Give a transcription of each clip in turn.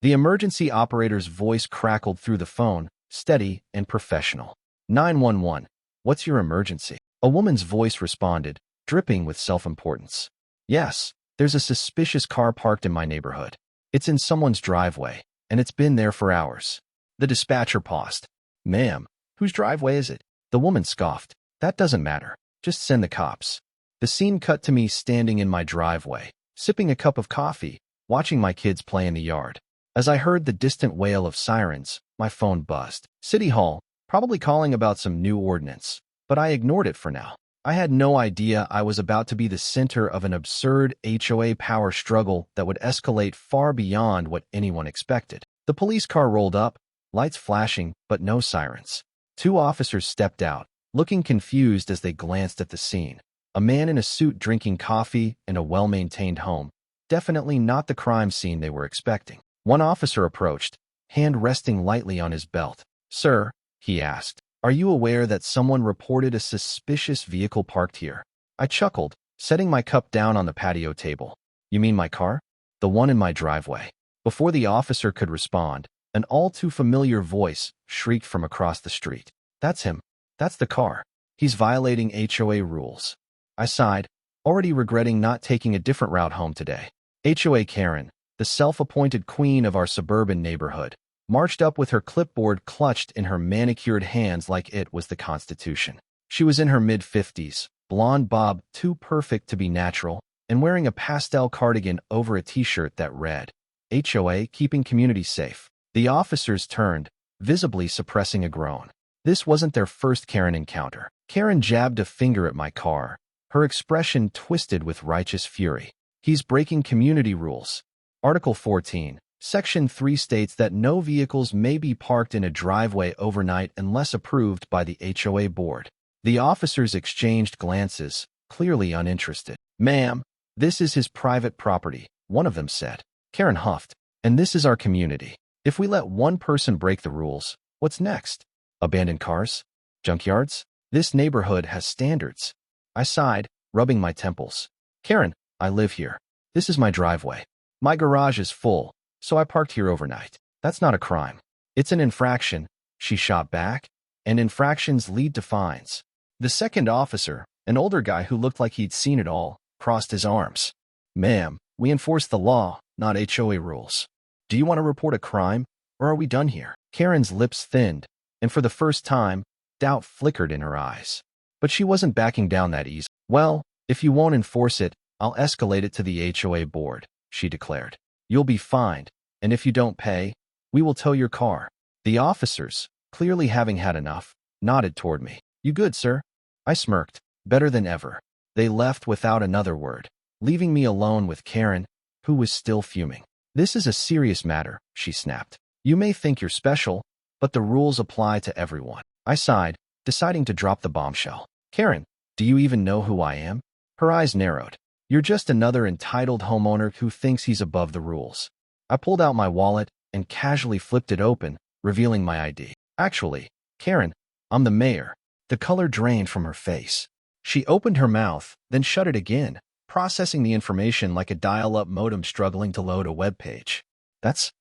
The emergency operator's voice crackled through the phone, steady and professional. 911. What's your emergency? A woman's voice responded, dripping with self-importance. Yes, there's a suspicious car parked in my neighborhood. It's in someone's driveway, and it's been there for hours. The dispatcher paused. Ma'am, whose driveway is it? The woman scoffed. That doesn't matter. Just send the cops. The scene cut to me standing in my driveway, sipping a cup of coffee, watching my kids play in the yard. As I heard the distant wail of sirens, my phone buzzed. City Hall, probably calling about some new ordinance. But I ignored it for now. I had no idea I was about to be the center of an absurd HOA power struggle that would escalate far beyond what anyone expected. The police car rolled up, lights flashing, but no sirens. Two officers stepped out, looking confused as they glanced at the scene. A man in a suit drinking coffee in a well-maintained home. Definitely not the crime scene they were expecting. One officer approached, hand resting lightly on his belt. Sir, he asked, are you aware that someone reported a suspicious vehicle parked here? I chuckled, setting my cup down on the patio table. You mean my car? The one in my driveway. Before the officer could respond, an all-too-familiar voice shrieked from across the street. That's him. That's the car. He's violating HOA rules. I sighed, already regretting not taking a different route home today. HOA Karen, the self-appointed queen of our suburban neighborhood, marched up with her clipboard clutched in her manicured hands like it was the Constitution. She was in her mid-50s, blonde bob too perfect to be natural, and wearing a pastel cardigan over a t-shirt that read, HOA keeping community safe. The officers turned, visibly suppressing a groan. This wasn't their first Karen encounter. Karen jabbed a finger at my car, her expression twisted with righteous fury. He's breaking community rules. Article 14, Section 3 states that no vehicles may be parked in a driveway overnight unless approved by the HOA board. The officers exchanged glances, clearly uninterested. Ma'am, this is his private property, one of them said. Karen huffed, and this is our community. If we let one person break the rules, what's next? Abandoned cars? Junkyards? This neighborhood has standards. I sighed, rubbing my temples. Karen, I live here. This is my driveway. My garage is full, so I parked here overnight. That's not a crime. It's an infraction, she shot back, and infractions lead to fines. The second officer, an older guy who looked like he'd seen it all, crossed his arms. Ma'am, we enforce the law, not HOA rules. Do you want to report a crime, or are we done here? Karen's lips thinned, and for the first time, doubt flickered in her eyes. But she wasn't backing down that easy. Well, if you won't enforce it, I'll escalate it to the HOA board, she declared. You'll be fined, and if you don't pay, we will tow your car. The officers, clearly having had enough, nodded toward me. You good, sir? I smirked, better than ever. They left without another word, leaving me alone with Karen, who was still fuming. This is a serious matter, she snapped. You may think you're special, but the rules apply to everyone. I sighed, deciding to drop the bombshell. Karen, do you even know who I am? Her eyes narrowed. You're just another entitled homeowner who thinks he's above the rules. I pulled out my wallet and casually flipped it open, revealing my ID. Actually, Karen, I'm the mayor. The color drained from her face. She opened her mouth, then shut it again, processing the information like a dial-up modem struggling to load a web page. That's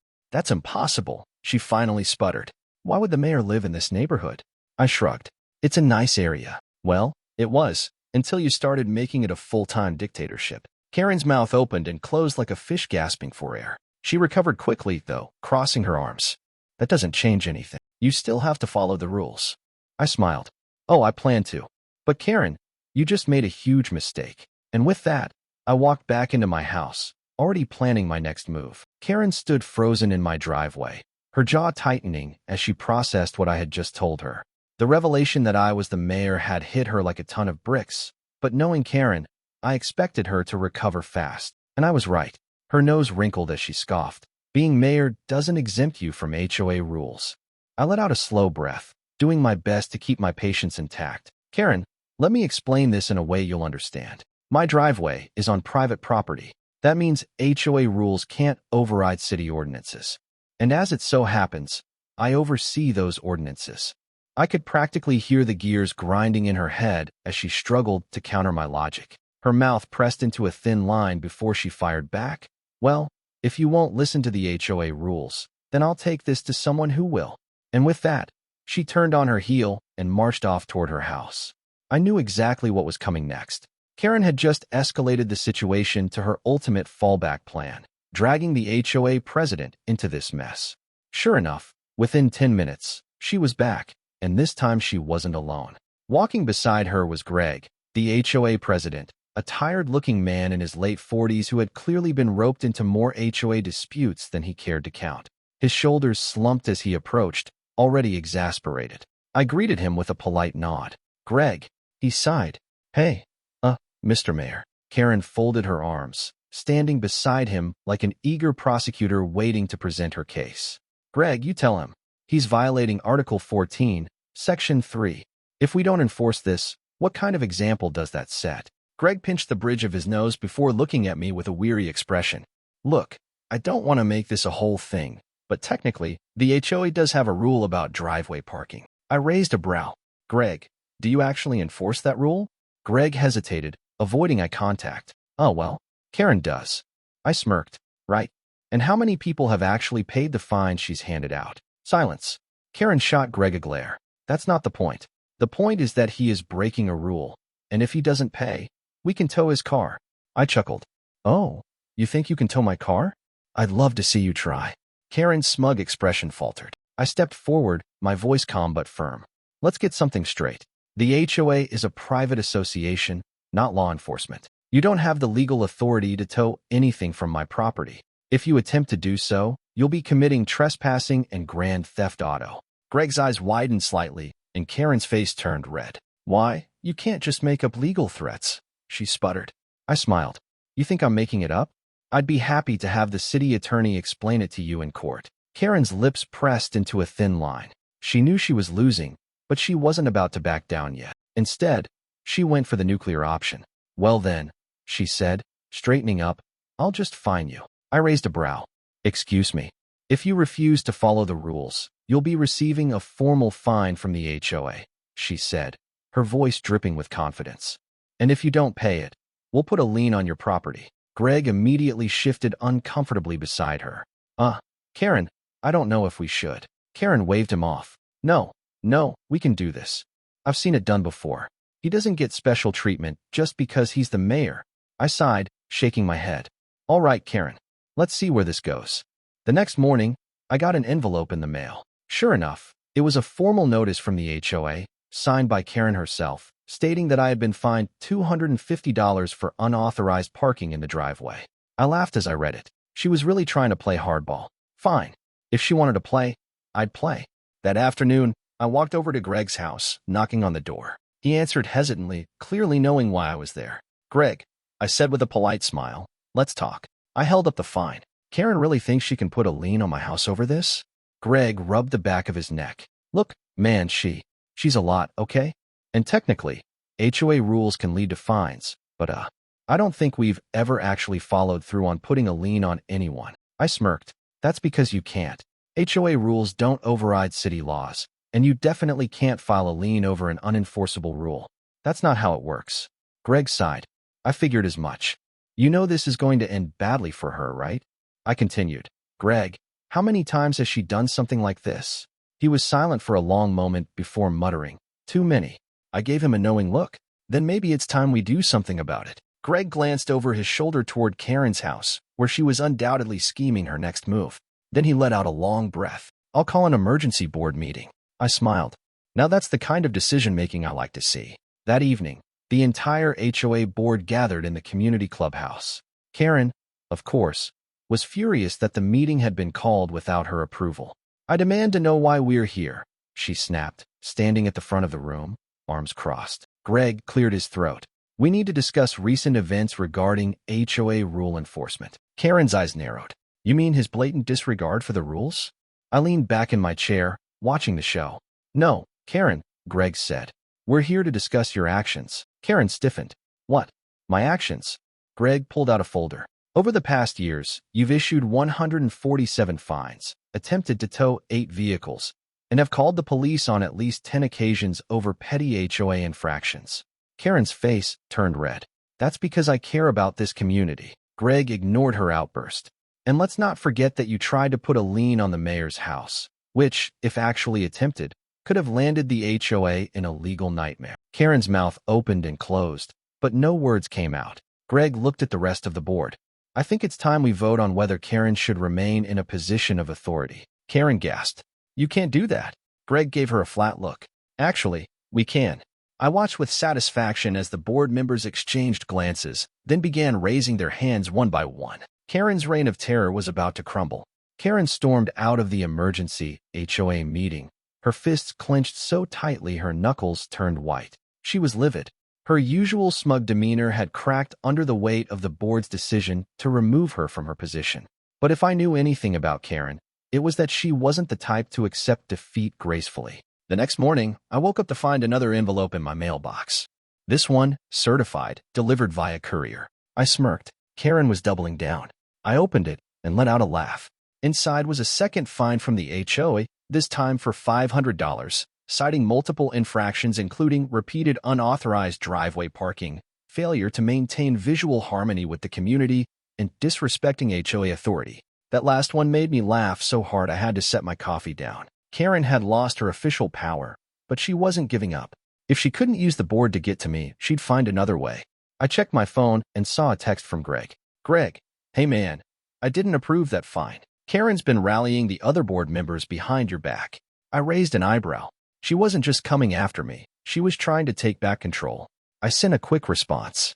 impossible, she finally sputtered. Why would the mayor live in this neighborhood? I shrugged. It's a nice area. Well, it was, until you started making it a full-time dictatorship. Karen's mouth opened and closed like a fish gasping for air. She recovered quickly, though, crossing her arms. That doesn't change anything. You still have to follow the rules. I smiled. Oh, I plan to. But Karen, you just made a huge mistake. And with that, I walked back into my house, already planning my next move. Karen stood frozen in my driveway, her jaw tightening as she processed what I had just told her. The revelation that I was the mayor had hit her like a ton of bricks, but knowing Karen, I expected her to recover fast. And I was right. Her nose wrinkled as she scoffed. Being mayor doesn't exempt you from HOA rules. I let out a slow breath, doing my best to keep my patience intact. Karen, let me explain this in a way you'll understand. My driveway is on private property. That means HOA rules can't override city ordinances. And as it so happens, I oversee those ordinances. I could practically hear the gears grinding in her head as she struggled to counter my logic. Her mouth pressed into a thin line before she fired back. Well, If you won't listen to the HOA rules, then I'll take this to someone who will. And with that, she turned on her heel and marched off toward her house. I knew exactly what was coming next. Karen had just escalated the situation to her ultimate fallback plan, dragging the HOA president into this mess. Sure enough, within 10 minutes, she was back, and this time she wasn't alone. Walking beside her was Greg, the HOA president, a tired-looking man in his late 40s who had clearly been roped into more HOA disputes than he cared to count. His shoulders slumped as he approached, already exasperated. I greeted him with a polite nod. "Greg," he sighed. "Hey, Mr. Mayor." Karen folded her arms, standing beside him like an eager prosecutor waiting to present her case. "Greg, you tell him. He's violating Article 14, Section 3. If we don't enforce this, what kind of example does that set?" Greg pinched the bridge of his nose before looking at me with a weary expression. "Look, I don't want to make this a whole thing, but technically, the HOA does have a rule about driveway parking." I raised a brow. "Greg, do you actually enforce that rule?" Greg hesitated, avoiding eye contact. "Oh, well, Karen does." I smirked. "Right. And how many people have actually paid the fine she's handed out?" Silence. Karen shot Greg a glare. "That's not the point. The point is that he is breaking a rule, and if he doesn't pay, we can tow his car." I chuckled. "Oh, you think you can tow my car? I'd love to see you try." Karen's smug expression faltered. I stepped forward, my voice calm but firm. "Let's get something straight. The HOA is a private association, not law enforcement. You don't have the legal authority to tow anything from my property. If you attempt to do so, you'll be committing trespassing and grand theft auto." Greg's eyes widened slightly, and Karen's face turned red. "Why, you can't just make up legal threats," she sputtered. I smiled. "You think I'm making it up? I'd be happy to have the city attorney explain it to you in court." Karen's lips pressed into a thin line. She knew she was losing, but she wasn't about to back down yet. Instead, she went for the nuclear option. "Well then," she said, straightening up, "I'll just fine you." I raised a brow. "Excuse me. If you refuse to follow the rules, you'll be receiving a formal fine from the HOA," she said, her voice dripping with confidence. "And if you don't pay it, we'll put a lien on your property." Greg immediately shifted uncomfortably beside her. Karen, I don't know if we should." Karen waved him off. No, we can do this. I've seen it done before. He doesn't get special treatment just because he's the mayor." I sighed, shaking my head. "All right, Karen. Let's see where this goes." The next morning, I got an envelope in the mail. Sure enough, it was a formal notice from the HOA, signed by Karen herself, stating that I had been fined $250 for unauthorized parking in the driveway. I laughed as I read it. She was really trying to play hardball. Fine. If she wanted to play, I'd play. That afternoon, I walked over to Greg's house, knocking on the door. He answered hesitantly, clearly knowing why I was there. "Greg," I said with a polite smile, "let's talk." I held up the fine. "Karen really thinks she can put a lien on my house over this?" Greg rubbed the back of his neck. "Look, man, she's a lot, okay? And technically, HOA rules can lead to fines, but I don't think we've ever actually followed through on putting a lien on anyone." I smirked. "That's because you can't. HOA rules don't override city laws, and you definitely can't file a lien over an unenforceable rule. That's not how it works." Greg sighed. "I figured as much. You know this is going to end badly for her, right?" I continued. "Greg, how many times has she done something like this?" He was silent for a long moment before muttering, "Too many." I gave him a knowing look. "Then maybe it's time we do something about it." Greg glanced over his shoulder toward Karen's house, where she was undoubtedly scheming her next move. Then he let out a long breath. "I'll call an emergency board meeting." I smiled. Now that's the kind of decision-making I like to see. That evening, the entire HOA board gathered in the community clubhouse. Karen, of course, was furious that the meeting had been called without her approval. "I demand to know why we're here," she snapped, standing at the front of the room, arms crossed. Greg cleared his throat. "We need to discuss recent events regarding HOA rule enforcement." Karen's eyes narrowed. "You mean his blatant disregard for the rules?" I leaned back in my chair, watching the show. "No, Karen," Greg said. "We're here to discuss your actions." Karen stiffened. "What? My actions?" Greg pulled out a folder. "Over the past years, you've issued 147 fines, attempted to tow 8 vehicles, and have called the police on at least 10 occasions over petty HOA infractions." Karen's face turned red. "That's because I care about this community." Greg ignored her outburst. And let's not forget that you tried to put a lien on the mayor's house, which, if actually attempted, could have landed the HOA in a legal nightmare. Karen's mouth opened and closed, but no words came out. Greg looked at the rest of the board. I think it's time we vote on whether Karen should remain in a position of authority. Karen gasped. You can't do that. Greg gave her a flat look. Actually, we can. I watched with satisfaction as the board members exchanged glances, then began raising their hands one by one. Karen's reign of terror was about to crumble. Karen stormed out of the emergency HOA meeting, her fists clenched so tightly her knuckles turned white. She was livid. Her usual smug demeanor had cracked under the weight of the board's decision to remove her from her position. But if I knew anything about Karen, it was that she wasn't the type to accept defeat gracefully. The next morning, I woke up to find another envelope in my mailbox. This one, certified, delivered via courier. I smirked. Karen was doubling down. I opened it and let out a laugh. Inside was a second fine from the HOA, this time for $500, citing multiple infractions including repeated unauthorized driveway parking, failure to maintain visual harmony with the community, and disrespecting HOA authority. That last one made me laugh so hard I had to set my coffee down. Karen had lost her official power, but she wasn't giving up. If she couldn't use the board to get to me, she'd find another way. I checked my phone and saw a text from Greg. Greg, hey man, I didn't approve that fine. Karen's been rallying the other board members behind your back. I raised an eyebrow. She wasn't just coming after me. She was trying to take back control. I sent a quick response.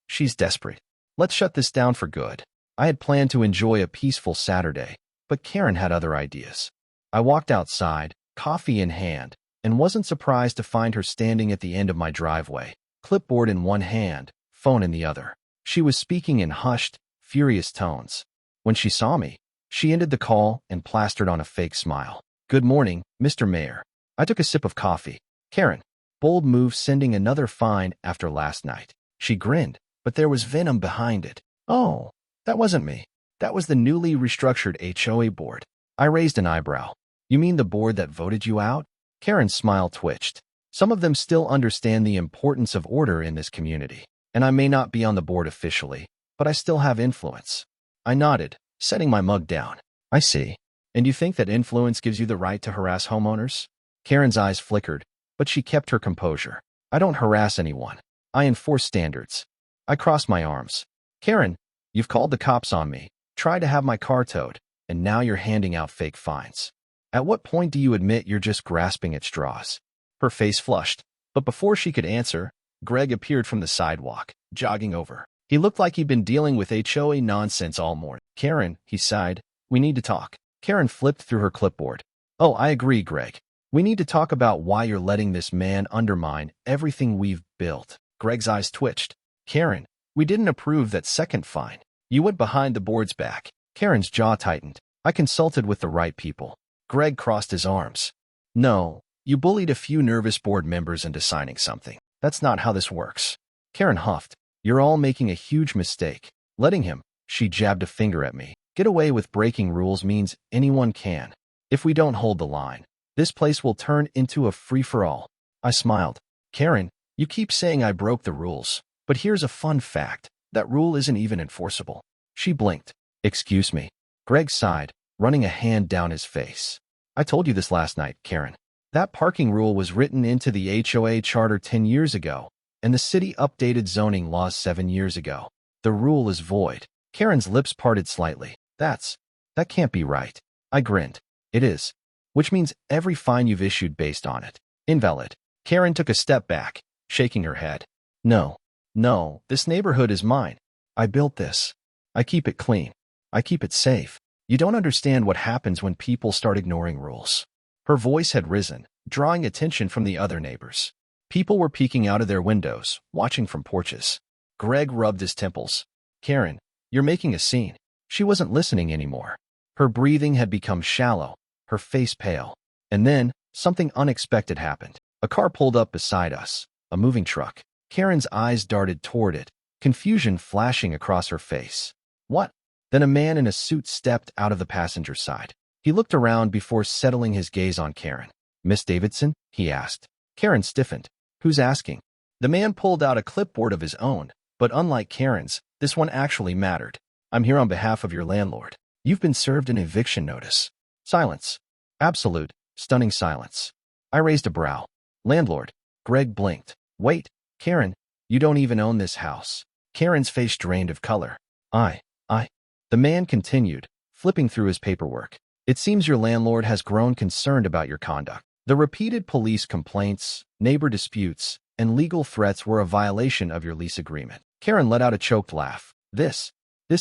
She's desperate. Let's shut this down for good. I had planned to enjoy a peaceful Saturday, but Karen had other ideas. I walked outside, coffee in hand, and wasn't surprised to find her standing at the end of my driveway, clipboard in one hand, phone in the other. She was speaking in hushed, furious tones. When she saw me, she ended the call and plastered on a fake smile. Good morning, Mr. Mayor. I took a sip of coffee. Karen, bold move sending another fine after last night. She grinned, but there was venom behind it. Oh, that wasn't me. That was the newly restructured HOA board. I raised an eyebrow. You mean the board that voted you out? Karen's smile twitched. Some of them still understand the importance of order in this community, and I may not be on the board officially, but I still have influence. I nodded, setting my mug down. I see. And you think that influence gives you the right to harass homeowners? Karen's eyes flickered, but she kept her composure. I don't harass anyone. I enforce standards. I crossed my arms. Karen, you've called the cops on me, tried to have my car towed, and now you're handing out fake fines. At what point do you admit you're just grasping at straws? Her face flushed, but before she could answer, Greg appeared from the sidewalk, jogging over. He looked like he'd been dealing with HOA nonsense all morning. Karen, he sighed, we need to talk. Karen flipped through her clipboard. Oh, I agree, Greg. We need to talk about why you're letting this man undermine everything we've built. Greg's eyes twitched. Karen, we didn't approve that second fine. You went behind the board's back. Karen's jaw tightened. I consulted with the right people. Greg crossed his arms. No, you bullied a few nervous board members into signing something. That's not how this works. Karen huffed. You're all making a huge mistake. Letting him, she jabbed a finger at me, get away with breaking rules means anyone can. If we don't hold the line, this place will turn into a free-for-all. I smiled. Karen, you keep saying I broke the rules, but here's a fun fact. That rule isn't even enforceable. She blinked. Excuse me. Greg sighed, running a hand down his face. I told you this last night, Karen. That parking rule was written into the HOA charter 10 years ago, and the city updated zoning laws 7 years ago. The rule is void. Karen's lips parted slightly. That can't be right. I grinned. It is. Which means every fine you've issued based on it. Invalid. Karen took a step back, shaking her head. No, this neighborhood is mine. I built this. I keep it clean. I keep it safe. You don't understand what happens when people start ignoring rules. Her voice had risen, drawing attention from the other neighbors. People were peeking out of their windows, watching from porches. Greg rubbed his temples. Karen, you're making a scene. She wasn't listening anymore. Her breathing had become shallow, her face pale. And then, something unexpected happened. A car pulled up beside us, a moving truck. Karen's eyes darted toward it, confusion flashing across her face. What? Then a man in a suit stepped out of the passenger side. He looked around before settling his gaze on Karen. Miss Davidson? He asked. Karen stiffened. Who's asking? The man pulled out a clipboard of his own, but unlike Karen's, this one actually mattered. I'm here on behalf of your landlord. You've been served an eviction notice. Silence. Absolute, stunning silence. I raised a brow. Landlord. Greg blinked. Wait, Karen, you don't even own this house. Karen's face drained of color. I. The man continued, flipping through his paperwork. It seems your landlord has grown concerned about your conduct. The repeated police complaints, neighbor disputes, and legal threats were a violation of your lease agreement. Karen let out a choked laugh. This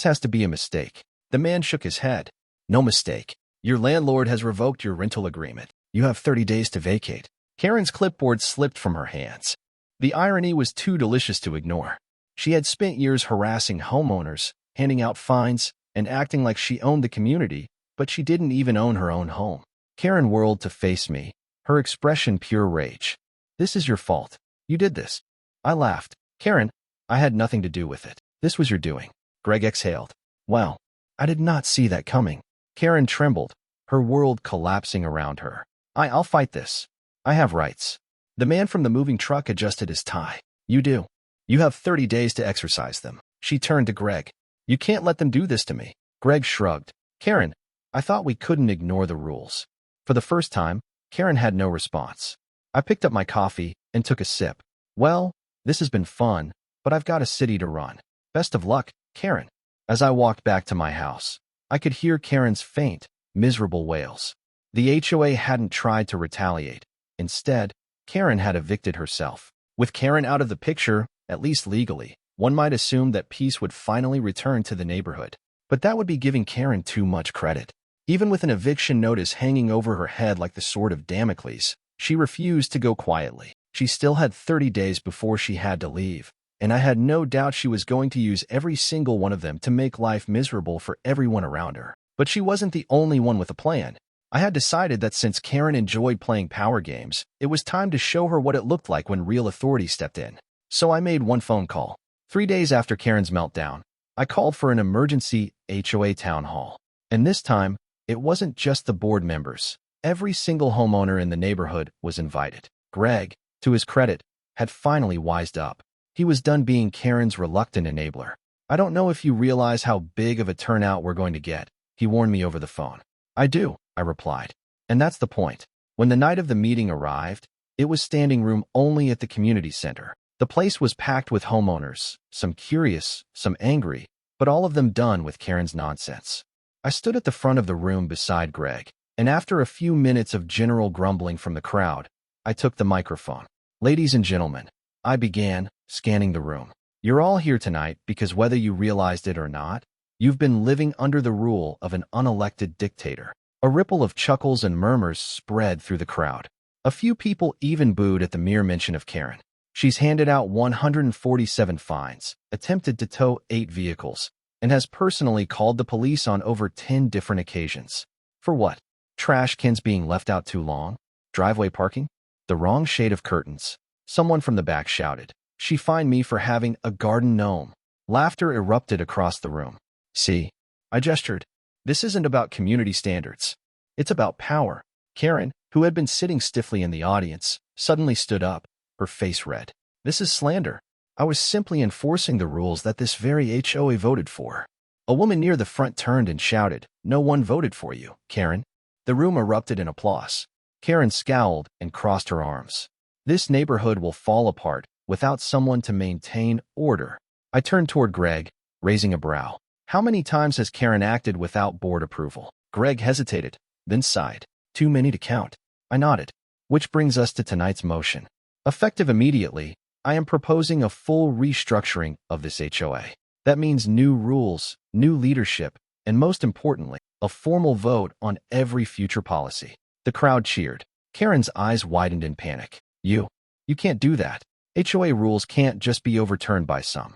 has to be a mistake. The man shook his head. No mistake. Your landlord has revoked your rental agreement. You have 30 days to vacate. Karen's clipboard slipped from her hands. The irony was too delicious to ignore. She had spent years harassing homeowners, handing out fines, and acting like she owned the community, but she didn't even own her own home. Karen whirled to face me, her expression pure rage. This is your fault. You did this. I laughed. Karen, I had nothing to do with it. This was your doing. Greg exhaled. Wow, I did not see that coming. Karen trembled, her world collapsing around her. I'll fight this. I have rights. The man from the moving truck adjusted his tie. You do. You have 30 days to exercise them. She turned to Greg. You can't let them do this to me. Greg shrugged. Karen, I thought we couldn't ignore the rules. For the first time, Karen had no response. I picked up my coffee and took a sip. Well, this has been fun, but I've got a city to run. Best of luck, Karen. As I walked back to my house, I could hear Karen's faint, miserable wails. The HOA hadn't tried to retaliate. Instead, Karen had evicted herself. With Karen out of the picture, at least legally, one might assume that peace would finally return to the neighborhood. But that would be giving Karen too much credit. Even with an eviction notice hanging over her head like the sword of Damocles, she refused to go quietly. She still had 30 days before she had to leave, and I had no doubt she was going to use every single one of them to make life miserable for everyone around her. But she wasn't the only one with a plan. I had decided that since Karen enjoyed playing power games, it was time to show her what it looked like when real authority stepped in. So I made one phone call. 3 days after Karen's meltdown, I called for an emergency HOA town hall. And this time, it wasn't just the board members. Every single homeowner in the neighborhood was invited. Greg, to his credit, had finally wised up. He was done being Karen's reluctant enabler. I don't know if you realize how big of a turnout we're going to get, he warned me over the phone. I do, I replied. And that's the point. When the night of the meeting arrived, it was standing room only at the community center. The place was packed with homeowners, some curious, some angry, but all of them done with Karen's nonsense. I stood at the front of the room beside Greg, and after a few minutes of general grumbling from the crowd, I took the microphone. Ladies and gentlemen, I began, scanning the room. You're all here tonight because whether you realized it or not, you've been living under the rule of an unelected dictator. A ripple of chuckles and murmurs spread through the crowd. A few people even booed at the mere mention of Karen. She's handed out 147 fines, attempted to tow 8 vehicles, and has personally called the police on over 10 different occasions. For what? Trash cans being left out too long? Driveway parking? The wrong shade of curtains. Someone from the back shouted. She fined me for having a garden gnome. Laughter erupted across the room. See? I gestured. This isn't about community standards. It's about power. Karen, who had been sitting stiffly in the audience, suddenly stood up, her face red. This is slander. I was simply enforcing the rules that this very HOA voted for. A woman near the front turned and shouted, No one voted for you, Karen. The room erupted in applause. Karen scowled and crossed her arms. This neighborhood will fall apart without someone to maintain order. I turned toward Greg, raising a brow. How many times has Karen acted without board approval? Greg hesitated, then sighed. Too many to count. I nodded. Which brings us to tonight's motion. Effective immediately, I am proposing a full restructuring of this HOA. That means new rules, new leadership, and most importantly, a formal vote on every future policy. The crowd cheered. Karen's eyes widened in panic. You can't do that. HOA rules can't just be overturned by some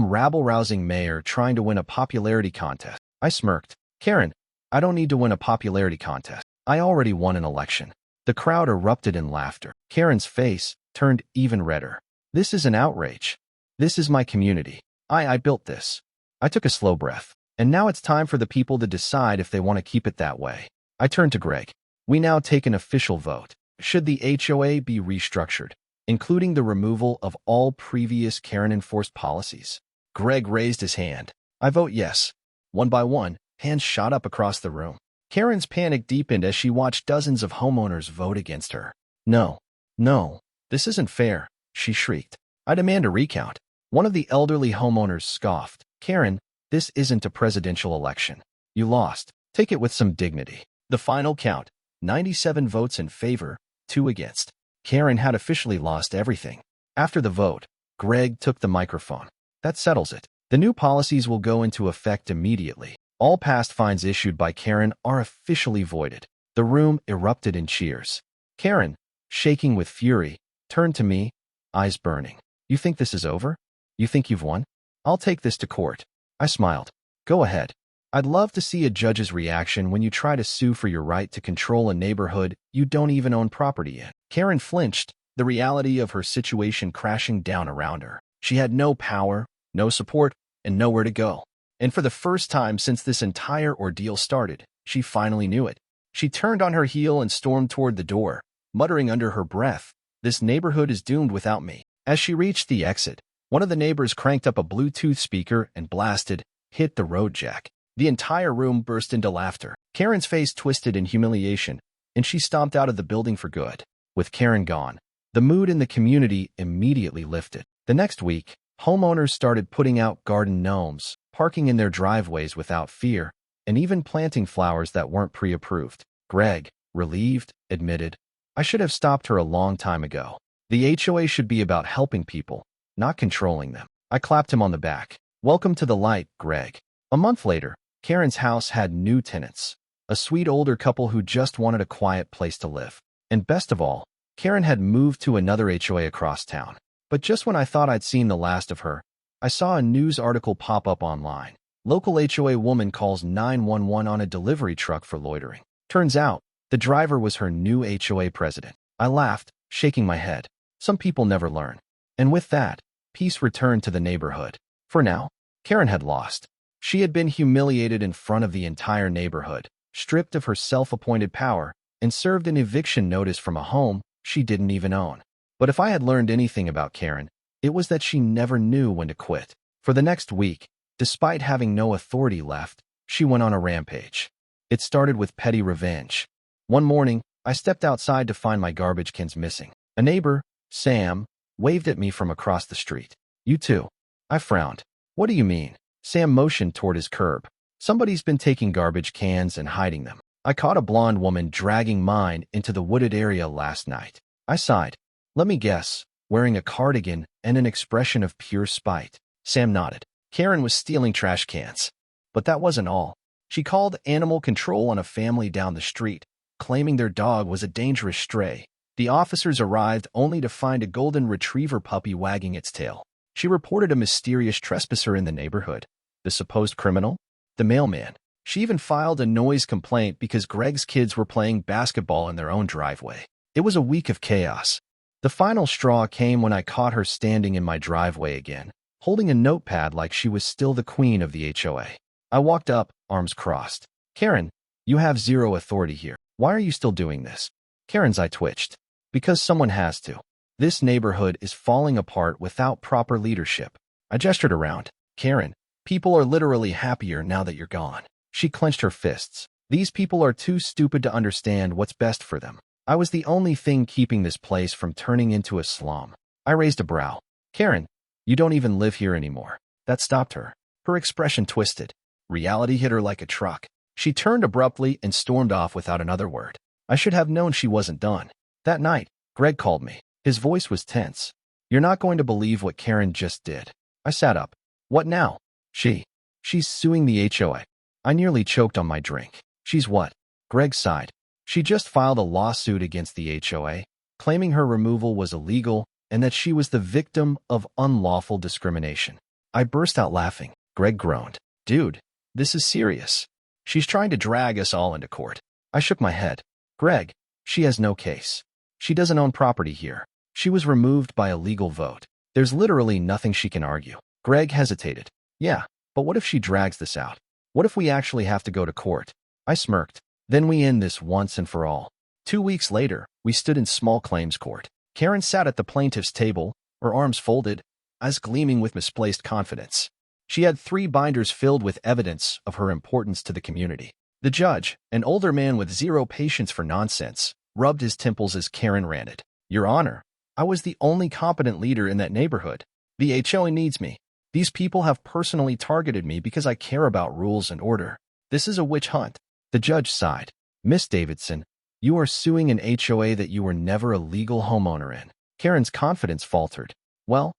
rabble-rousing mayor trying to win a popularity contest. I smirked. Karen, I don't need to win a popularity contest. I already won an election. The crowd erupted in laughter. Karen's face turned even redder. This is an outrage. This is my community. I built this. I took a slow breath. And now it's time for the people to decide if they want to keep it that way. I turned to Greg. We now take an official vote. Should the HOA be restructured, including the removal of all previous Karen-enforced policies? Greg raised his hand. I vote yes. One by one, hands shot up across the room. Karen's panic deepened as she watched dozens of homeowners vote against her. No, no, this isn't fair, she shrieked. I demand a recount. One of the elderly homeowners scoffed. Karen, this isn't a presidential election. You lost. Take it with some dignity. The final count, 97 votes in favor, 2 against. Karen had officially lost everything. After the vote, Greg took the microphone. That settles it. The new policies will go into effect immediately. All past fines issued by Karen are officially voided. The room erupted in cheers. Karen, shaking with fury, turned to me, eyes burning. You think this is over? You think you've won? I'll take this to court. I smiled. Go ahead. I'd love to see a judge's reaction when you try to sue for your right to control a neighborhood you don't even own property in. Karen flinched, the reality of her situation crashing down around her. She had no power, no support, and nowhere to go. And for the first time since this entire ordeal started, she finally knew it. She turned on her heel and stormed toward the door, muttering under her breath, "This neighborhood is doomed without me." As she reached the exit, one of the neighbors cranked up a Bluetooth speaker and blasted, "Hit the road, Jack." The entire room burst into laughter. Karen's face twisted in humiliation, and she stomped out of the building for good. With Karen gone, the mood in the community immediately lifted. The next week, homeowners started putting out garden gnomes, parking in their driveways without fear, and even planting flowers that weren't pre-approved. Greg, relieved, admitted, "I should have stopped her a long time ago. The HOA should be about helping people, not controlling them." I clapped him on the back. "Welcome to the light, Greg." A month later, Karen's house had new tenants, a sweet older couple who just wanted a quiet place to live. And best of all, Karen had moved to another HOA across town. But just when I thought I'd seen the last of her, I saw a news article pop up online. Local HOA woman calls 911 on a delivery truck for loitering. Turns out, the driver was her new HOA president. I laughed, shaking my head. Some people never learn. And with that, peace returned to the neighborhood. For now, Karen had lost. She had been humiliated in front of the entire neighborhood, stripped of her self-appointed power, and served an eviction notice from a home she didn't even own. But if I had learned anything about Karen, it was that she never knew when to quit. For the next week, despite having no authority left, she went on a rampage. It started with petty revenge. One morning, I stepped outside to find my garbage cans missing. A neighbor, Sam, waved at me from across the street. "You too." I frowned. "What do you mean?" Sam motioned toward his curb. "Somebody's been taking garbage cans and hiding them. I caught a blonde woman dragging mine into the wooded area last night." I sighed. "Let me guess, wearing a cardigan and an expression of pure spite." Sam nodded. "Karen was stealing trash cans. But that wasn't all. She called animal control on a family down the street, claiming their dog was a dangerous stray. The officers arrived only to find a golden retriever puppy wagging its tail. She reported a mysterious trespasser in the neighborhood. The supposed criminal? The mailman. She even filed a noise complaint because Greg's kids were playing basketball in their own driveway. It was a week of chaos. The final straw came when I caught her standing in my driveway again, holding a notepad like she was still the queen of the HOA. I walked up, arms crossed. "Karen, you have zero authority here. Why are you still doing this?" Karen's eye twitched. "Because someone has to. This neighborhood is falling apart without proper leadership." I gestured around. "Karen, people are literally happier now that you're gone." She clenched her fists. "These people are too stupid to understand what's best for them. I was the only thing keeping this place from turning into a slum." I raised a brow. "Karen, you don't even live here anymore." That stopped her. Her expression twisted. Reality hit her like a truck. She turned abruptly and stormed off without another word. I should have known she wasn't done. That night, Greg called me. His voice was tense. "You're not going to believe what Karen just did." I sat up. "What now?" She's suing the HOA." I nearly choked on my drink. "She's what?" Greg sighed. "She just filed a lawsuit against the HOA, claiming her removal was illegal and that she was the victim of unlawful discrimination." I burst out laughing. Greg groaned. "Dude, this is serious. She's trying to drag us all into court." I shook my head. "Greg, she has no case. She doesn't own property here. She was removed by a legal vote. There's literally nothing she can argue." Greg hesitated. "Yeah, but what if she drags this out? What if we actually have to go to court?" I smirked. "Then we end this once and for all." 2 weeks later, we stood in small claims court. Karen sat at the plaintiff's table, her arms folded, eyes gleaming with misplaced confidence. She had 3 binders filled with evidence of her importance to the community. The judge, an older man with zero patience for nonsense, rubbed his temples as Karen ranted. Your Honor, I was the only competent leader in that neighborhood. The HOA needs me. These people have personally targeted me because I care about rules and order. This is a witch hunt. The judge sighed. Miss Davidson, you are suing an HOA that you were never a legal homeowner in. Karen's confidence faltered. Well,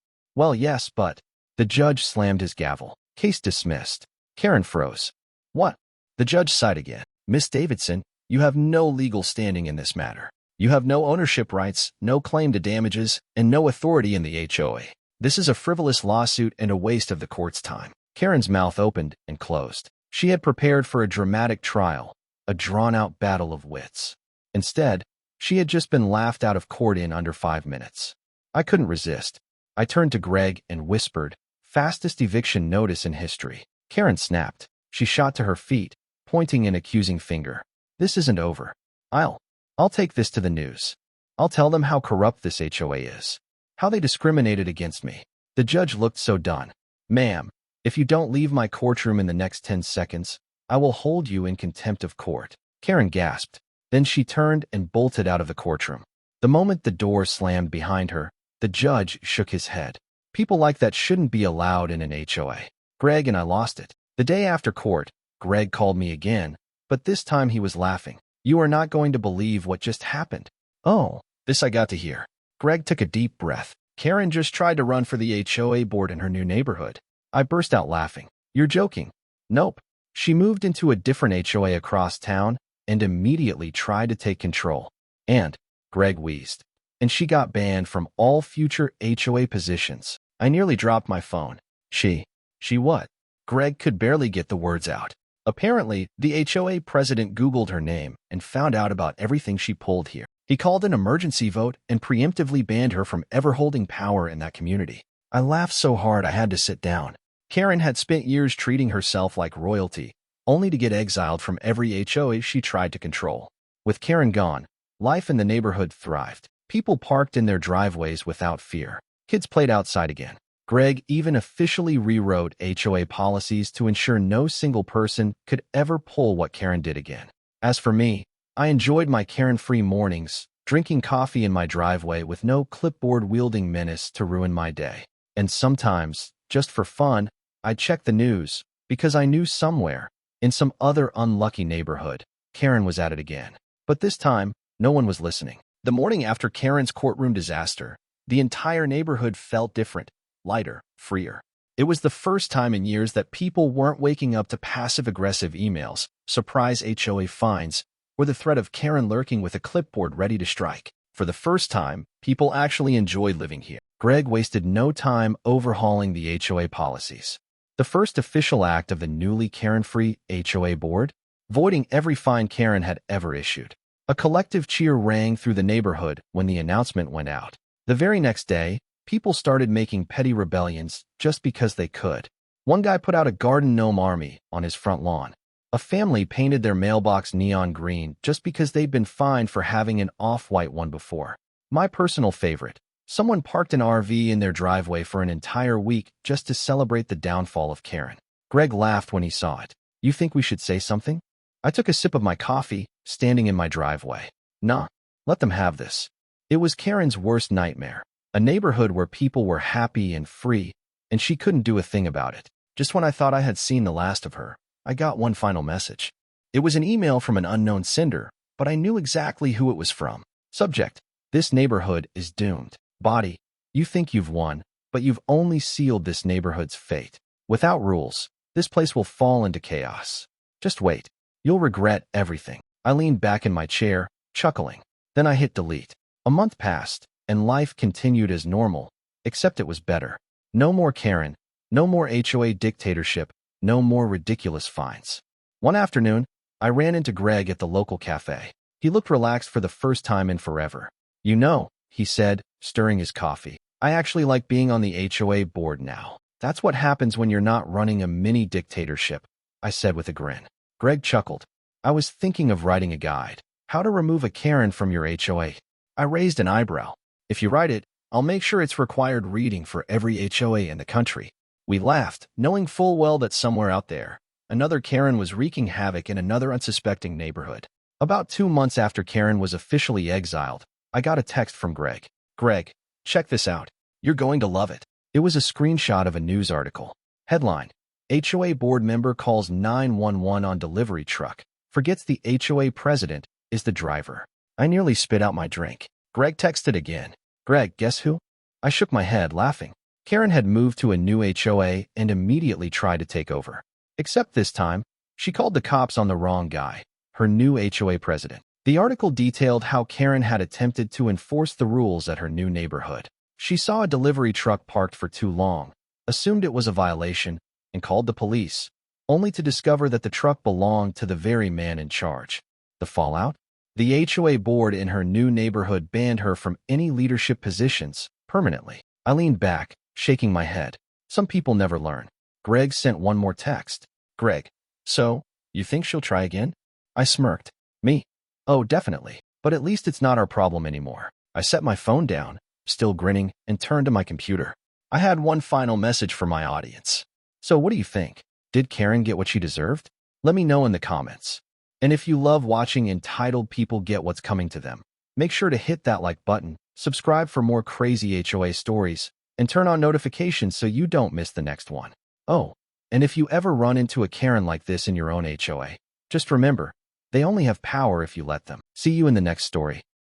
yes, but... The judge slammed his gavel. Case dismissed. Karen froze. What? The judge sighed again. Miss Davidson, you have no legal standing in this matter. You have no ownership rights, no claim to damages, and no authority in the HOA. This is a frivolous lawsuit and a waste of the court's time. Karen's mouth opened and closed. She had prepared for a dramatic trial, a drawn-out battle of wits. Instead, she had just been laughed out of court in under 5 minutes. I couldn't resist. I turned to Greg and whispered, fastest eviction notice in history. Karen snapped. She shot to her feet, pointing an accusing finger. This isn't over. I'll take this to the news. I'll tell them how corrupt this HOA is. How they discriminated against me. The judge looked so done. Ma'am, if you don't leave my courtroom in the next 10 seconds, I will hold you in contempt of court. Karen gasped. Then she turned and bolted out of the courtroom. The moment the door slammed behind her, the judge shook his head. People like that shouldn't be allowed in an HOA. Greg and I lost it. The day after court, Greg called me again, but this time he was laughing. You are not going to believe what just happened. Oh, this I got to hear. Greg took a deep breath. Karen just tried to run for the HOA board in her new neighborhood. I burst out laughing. You're joking. Nope. She moved into a different HOA across town and immediately tried to take control. And, Greg wheezed. And she got banned from all future HOA positions. I nearly dropped my phone. She what? Greg could barely get the words out. Apparently, the HOA president Googled her name and found out about everything she pulled here. He called an emergency vote and preemptively banned her from ever holding power in that community. I laughed so hard I had to sit down. Karen had spent years treating herself like royalty, only to get exiled from every HOA she tried to control. With Karen gone, life in the neighborhood thrived. People parked in their driveways without fear. Kids played outside again. Greg even officially rewrote HOA policies to ensure no single person could ever pull what Karen did again. As for me, I enjoyed my Karen-free mornings, drinking coffee in my driveway with no clipboard-wielding menace to ruin my day. And sometimes, just for fun, I'd check the news, because I knew somewhere, in some other unlucky neighborhood, Karen was at it again. But this time, no one was listening. The morning after Karen's courtroom disaster, the entire neighborhood felt different, lighter, freer. It was the first time in years that people weren't waking up to passive-aggressive emails, surprise HOA fines, or the threat of Karen lurking with a clipboard ready to strike. For the first time, people actually enjoyed living here. Greg wasted no time overhauling the HOA policies. The first official act of the newly Karen-free HOA board, voiding every fine Karen had ever issued. A collective cheer rang through the neighborhood when the announcement went out. The very next day, people started making petty rebellions just because they could. One guy put out a garden gnome army on his front lawn. A family painted their mailbox neon green just because they'd been fined for having an off-white one before. My personal favorite, someone parked an RV in their driveway for an entire week just to celebrate the downfall of Karen. Greg laughed when he saw it. You think we should say something? I took a sip of my coffee, standing in my driveway. Nah, let them have this. It was Karen's worst nightmare. A neighborhood where people were happy and free, and she couldn't do a thing about it. Just when I thought I had seen the last of her, I got one final message. It was an email from an unknown sender, but I knew exactly who it was from. Subject: This neighborhood is doomed. Body: You think you've won, but you've only sealed this neighborhood's fate. Without rules, this place will fall into chaos. Just wait. You'll regret everything. I leaned back in my chair, chuckling. Then I hit delete. A month passed, and life continued as normal, except it was better. No more Karen, no more HOA dictatorship, no more ridiculous fines. One afternoon, I ran into Greg at the local cafe. He looked relaxed for the first time in forever. You know, he said, stirring his coffee, I actually like being on the HOA board now. That's what happens when you're not running a mini dictatorship, I said with a grin. Greg chuckled. I was thinking of writing a guide. How to remove a Karen from your HOA. I raised an eyebrow. If you write it, I'll make sure it's required reading for every HOA in the country. We laughed, knowing full well that somewhere out there, another Karen was wreaking havoc in another unsuspecting neighborhood. About 2 months after Karen was officially exiled, I got a text from Greg. Greg, check this out. You're going to love it. It was a screenshot of a news article. Headline: HOA board member calls 911 on delivery truck. Forgets the HOA president is the driver. I nearly spit out my drink. Greg texted again. Greg, guess who? I shook my head, laughing. Karen had moved to a new HOA and immediately tried to take over. Except this time, she called the cops on the wrong guy, her new HOA president. The article detailed how Karen had attempted to enforce the rules at her new neighborhood. She saw a delivery truck parked for too long, assumed it was a violation, and called the police, only to discover that the truck belonged to the very man in charge. The fallout? The HOA board in her new neighborhood banned her from any leadership positions permanently. I leaned back, shaking my head. Some people never learn. Greg sent one more text. Greg, so, you think she'll try again? I smirked. Me? Oh, definitely. But at least it's not our problem anymore. I set my phone down, still grinning, and turned to my computer. I had one final message for my audience. So what do you think? Did Karen get what she deserved? Let me know in the comments. And if you love watching entitled people get what's coming to them, make sure to hit that like button, subscribe for more crazy HOA stories, and turn on notifications so you don't miss the next one. Oh, and if you ever run into a Karen like this in your own HOA, just remember, they only have power if you let them. See you in the next story.